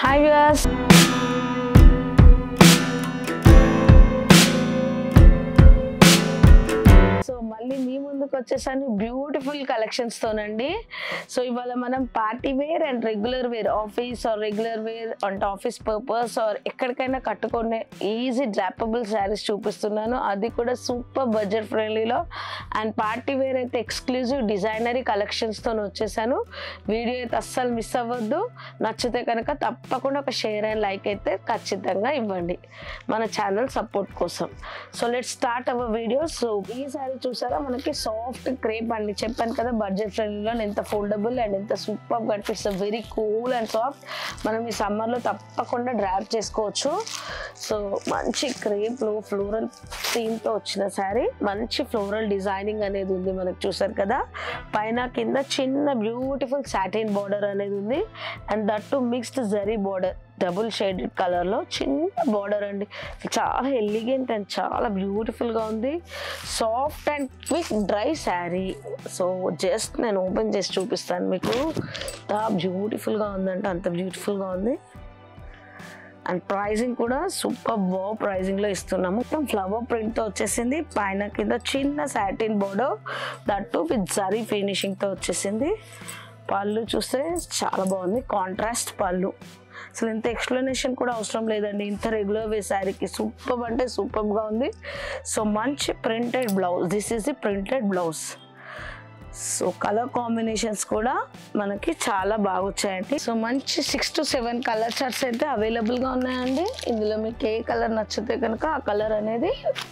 Hi viewers. So మళ్ళీ మీ ముందుకు వచ్చేసాను బ్యూటిఫుల్ కలెక్షన్స్ తోనండి. సో ఇవాళ మనం party wear and regular wear, office or regular wear అంటే ఆఫీస్ పర్పస్ ఆర్ ఎక్కడికైనా కట్టుకునే ఈజీ డ్రాపబుల్ శారీస్ చూపిస్తున్నాను. అది కూడా సూపర్ బడ్జెట్ ఫ్రెండ్లీలో. అండ్ పార్టీ వేర్ అయితే ఎక్స్క్లూజివ్ డిజైనరీ కలెక్షన్స్తో వచ్చేసాను. వీడియో అయితే అస్సలు మిస్ అవ్వద్దు. నచ్చితే కనుక తప్పకుండా ఒక షేర్ అండ్ లైక్ అయితే ఖచ్చితంగా ఇవ్వండి మన ఛానల్ సపోర్ట్ కోసం. So let's start our video. So ఈ సారీ చూసారా, మనకి సాఫ్ట్ క్రేప్ అండి. చెప్పాను కదా బడ్జెట్ ఫ్రెండ్లీలో ఎంత ఫోల్డబుల్ అండ్ ఎంత సూపర్ కనిపిస్తుంది. Very cool and soft. మనం ఈ సమ్మర్లో తప్పకుండా డ్రాప్ చేసుకోవచ్చు. సో మంచి క్రేప్లో ఫ్లోరల్ థీమ్తో వచ్చిన శారీ, మంచి ఫ్లోరల్ డిజైనింగ్ అనేది ఉంది మనకు. చూసారు కదా, పైన కింద చిన్న బ్యూటిఫుల్ సాటిన్ బార్డర్ అనేది ఉంది. And that to mixed zari border, double shaded కలర్లో చిన్న బార్డర్ అండి. చాలా ఎలిగెంట్ అండ్ చాలా బ్యూటిఫుల్గా ఉంది. Soft and quick dry sari. So just నేను ఓపెన్ చేసి చూపిస్తాను మీకు. బ్యూటిఫుల్గా ఉందంటే అంత బ్యూటిఫుల్గా ఉంది. అండ్ ప్రైజింగ్ కూడా సూపర్ బో ప్రైజింగ్లో ఇస్తున్నాము. మొత్తం ఫ్లవర్ ప్రింట్తో వచ్చేసింది. పైన కింద చిన్న satin border, that too with zari ఫినిషింగ్తో వచ్చేసింది. పళ్ళు చూస్తే చాలా బాగుంది, కాంట్రాస్ట్ పళ్ళు. అసలు ఇంత ఎక్స్ప్లెనేషన్ కూడా అవసరం లేదండి. ఇంత రెగ్యులర్ వే శారీకి సూపర్ అంటే సూపర్గా ఉంది. సో మంచి printed blouse, this is the printed blouse. So colour combinations కూడా మనకి చాలా బాగా వచ్చాయండి. సో మంచి 6 to 7 కలర్ చార్ట్స్ అయితే అవైలబుల్గా ఉన్నాయండి. ఇందులో మీకు ఏ కలర్ నచ్చితే కనుక ఆ కలర్ అనేది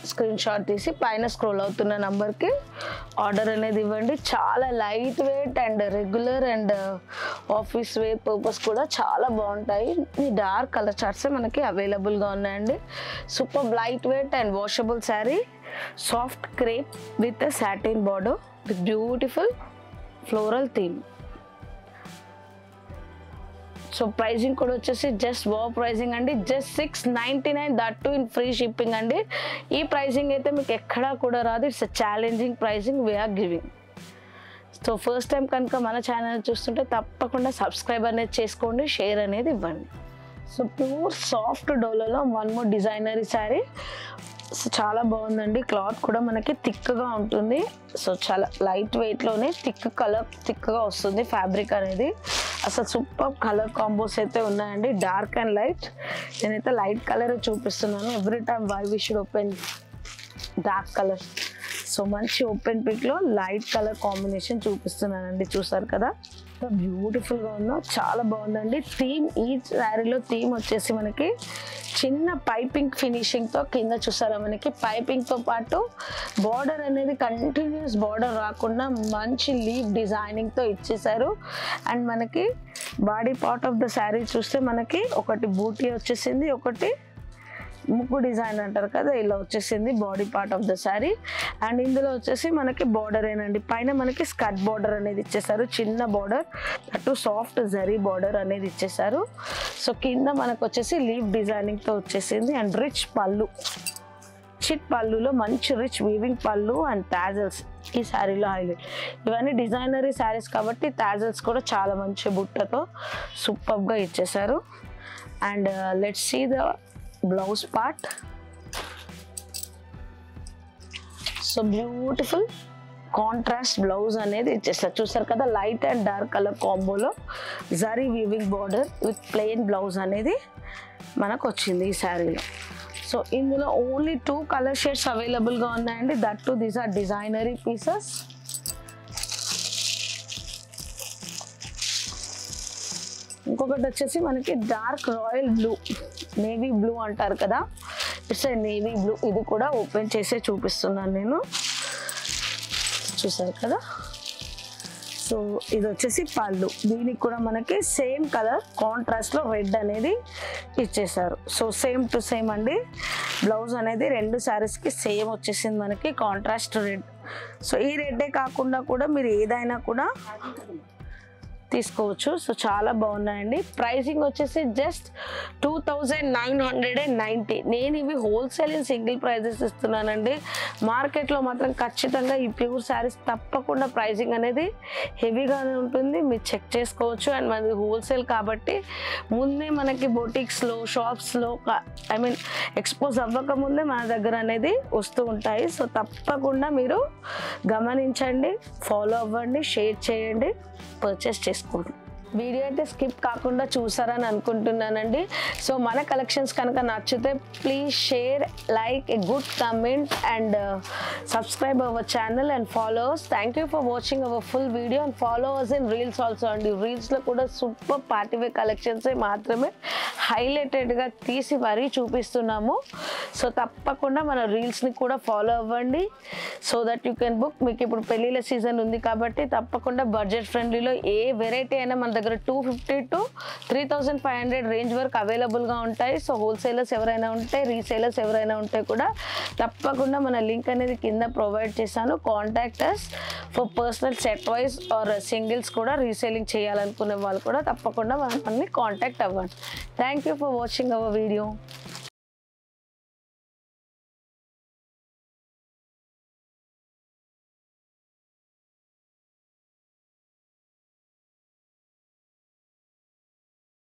స్క్రీన్ షాట్ తీసి పైన స్క్రోల్ అవుతున్న నంబర్కి ఆర్డర్ అనేది ఇవ్వండి. చాలా light weight and regular and office wear purpose కూడా చాలా బాగుంటాయి. ఈ డార్క్ కలర్ చార్ట్సే మనకి అవైలబుల్గా ఉన్నాయండి. Super light weight and washable sari, soft crepe with satin border with beautiful floral theme. So pricing కూడా వచ్చేసి జస్ట్ వో ప్రైజింగ్ అండి. Just 699, that too in free shipping అండి. ఈ ప్రైజింగ్ అయితే మీకు ఎక్కడా కూడా రాదు. It's a challenging pricing we are giving. So first time కనుక మన ఛానల్ చూస్తుంటే తప్పకుండా సబ్స్క్రైబ్ అనేది చేసుకోండి, షేర్ అనేది ఇవ్వండి. సో ప్యూర్ సాఫ్ట్ డోలలో one more designer sari. So చాలా బాగుందండి. క్లాత్ కూడా మనకి థిక్గా ఉంటుంది. సో చాలా లైట్ వెయిట్లోనే థిక్గా వస్తుంది ఫ్యాబ్రిక్ అనేది. అసలు సూపర్ కలర్ కాంబోస్ అయితే ఉన్నాయండి, డార్క్ అండ్ లైట్. నేనైతే లైట్ కలర్ చూపిస్తున్నాను. Every time why we should open dark colour. So మంచి ఓపెన్ పిక్లో లైట్ కలర్ కాంబినేషన్ చూపిస్తున్నానండి. చూసారు కదా, బ్యూటిఫుల్గా ఉందో, చాలా బాగుందండి. థీమ్, ఈ శారీలో థీమ్ వచ్చేసి మనకి చిన్న పైపింగ్ ఫినిషింగ్తో కింద చూసారా, మనకి పైపింగ్తో పాటు బార్డర్ అనేది కంటిన్యూస్ బార్డర్ రాకుండా మంచి లీవ్ డిజైనింగ్తో ఇచ్చేసారు. అండ్ మనకి body part of the sari చూస్తే మనకి ఒకటి బూటీ వచ్చేసింది, ఒకటి ముగ్గు డిజైన్ అంటారు కదా, ఇలా వచ్చేసింది body part of the sari. And ఇందులో వచ్చేసి మనకి బార్డర్ ఏనండి, పైన మనకి స్కర్ట్ బార్డర్ అనేది ఇచ్చేసారు, చిన్న బార్డర్, అటు సాఫ్ట్ జరీ బార్డర్ అనేది ఇచ్చేసారు. సో కింద మనకు వచ్చేసి లీవ్ డిజైనింగ్తో వచ్చేసింది. అండ్ రిచ్ పళ్ళు, చిట్ పళ్ళులో మంచి రిచ్ వీవింగ్ పళ్ళు అండ్ టాజల్స్ ఈ శారీలో హైలైట్. ఇవన్నీ డిజైనరీ శారీస్ కాబట్టి టాజల్స్ కూడా చాలా మంచి బుట్టతో సూపర్గా ఇచ్చేసారు. And let's see the blouse part. So beautiful contrast blouse అనేది ఇచ్చేస్తారు. చూసారు కదా, లైట్ అండ్ డార్క్ కలర్ కాంబోలో zari weaving border with plain blouse అనేది మనకు వచ్చింది ఈ శారీలో. సో ఇందులో ఓన్లీ 2 కలర్ షేడ్స్ అవైలబుల్గా ఉన్నాయండి. That too these are designery pieces. ఇంకొకటి వచ్చేసి మనకి dark royal blue, navy blue అంటారు కదా, ఇట్స్ ఏ నేవీ బ్లూ. ఇది కూడా ఓపెన్ చేసే చూపిస్తున్నాను నేను. చూసారు కదా, సో ఇది వచ్చేసి పళ్ళు. దీనికి కూడా మనకి సేమ్ కలర్ కాంట్రాస్ట్లో రెడ్ అనేది ఇచ్చేసారు. సో సేమ్ టు సేమ్ అండి. బ్లౌజ్ అనేది 2 శారీస్కి సేమ్ వచ్చేసింది మనకి కాంట్రాస్ట్ రెడ్. సో ఈ రెడ్డే కాకుండా కూడా మీరు ఏదైనా కూడా తీసుకోవచ్చు. సో చాలా బాగున్నాయండి. ప్రైసింగ్ వచ్చేసి జస్ట్ 2990. నేను ఇవి హోల్సేల్ ఇన్ సింగిల్ ప్రైజెస్ ఇస్తున్నానండి. మార్కెట్లో మాత్రం ఖచ్చితంగా ఈ ప్యూర్ శారీస్ తప్పకుండా ప్రైసింగ్ అనేది హెవీగానే ఉంటుంది, మీరు చెక్ చేసుకోవచ్చు. అండ్ మనది హోల్సేల్ కాబట్టి ముందే మనకి బొటిక్స్లో షాప్స్లో ఎక్స్పోజ్ అవ్వకముందే మన దగ్గర అనేది వస్తూ ఉంటాయి. సో తప్పకుండా మీరు గమనించండి, ఫాలో అవ్వండి, షేర్ చేయండి, పర్చేస్ చేసుకోండి. వీడియో అయితే స్కిప్ కాకుండా చూసారని అనుకుంటున్నానండి. సో మన కలెక్షన్స్ కనుక నచ్చితే please share, like, a good comment and subscribe our channel and followers. Thank you for watching hour full video and followers in reels also అండి. రీల్స్లో కూడా సూపర్ పార్టీవేర్ కలెక్షన్సే మాత్రమే హైలైటెడ్గా తీసి మరీ చూపిస్తున్నాము. సో తప్పకుండా మన రీల్స్ని కూడా ఫాలో అవ్వండి so that you can book. మీకు ఇప్పుడు పెళ్ళిళ్ళ సీజన్ ఉంది కాబట్టి తప్పకుండా బడ్జెట్ ఫ్రెండ్లీలో ఏ వెరైటీ అయినా మన దగ్గర 250 to 3500 రేంజ్ వరకు అవైలబుల్గా ఉంటాయి. సో హోల్సేలర్స్ ఎవరైనా ఉంటే, రీసేలర్స్ ఎవరైనా ఉంటే కూడా తప్పకుండా మన లింక్ అనేది కింద ప్రొవైడ్ చేశాను. Contact us for personal set wise or singles కూడా రీసేలింగ్ చేయాలనుకునే వాళ్ళు కూడా తప్పకుండా మనల్ని కాంటాక్ట్ అవ్వండి. Thank you for watching our video.